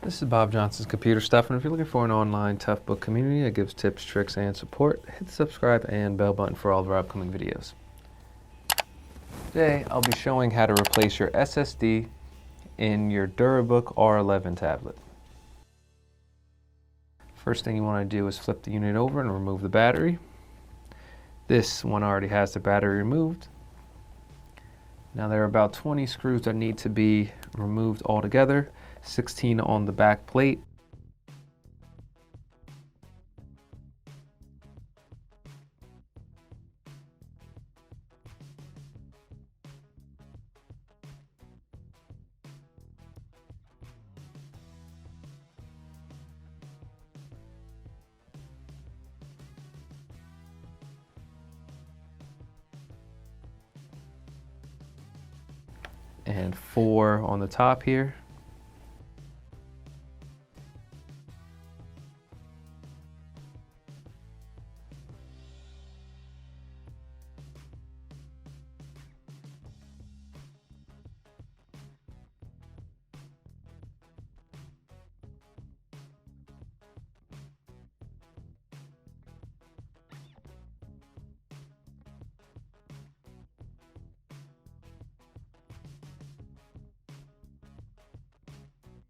This is Bob Johnson's Computer Stuff, and if you're looking for an online Toughbook community that gives tips, tricks, and support, hit the subscribe and bell button for all of our upcoming videos. Today, I'll be showing how to replace your SSD in your Durabook R11 tablet. First thing you want to do is flip the unit over and remove the battery. This one already has the battery removed. Now there are about 20 screws that need to be removed altogether, 16 on the back plate. And 4 on the top here.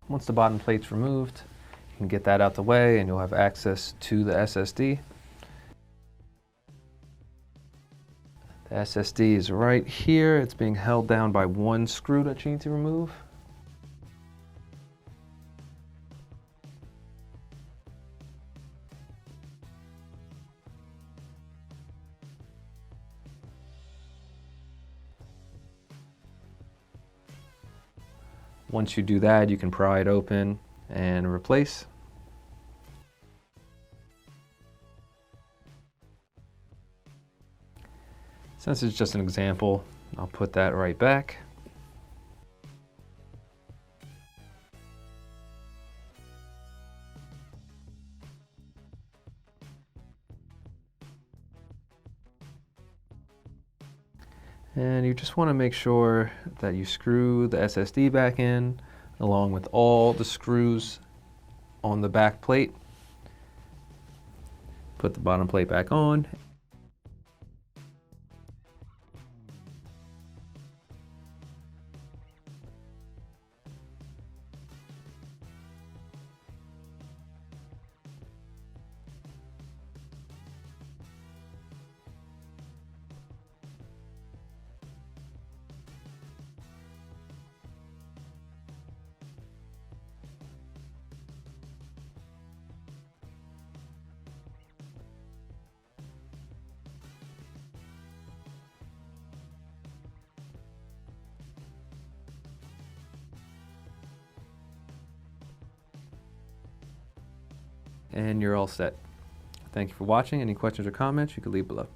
Once the bottom plate's removed, you can get that out the way and you'll have access to the SSD. The SSD is right here. It's being held down by one screw that you need to remove. Once you do that, you can pry it open and replace. Since it's just an example, I'll put that right back. And you just want to make sure that you screw the SSD back in along with all the screws on the back plate. Put the bottom plate back on. And you're all set. Thank you for watching. Any questions or comments, you can leave below.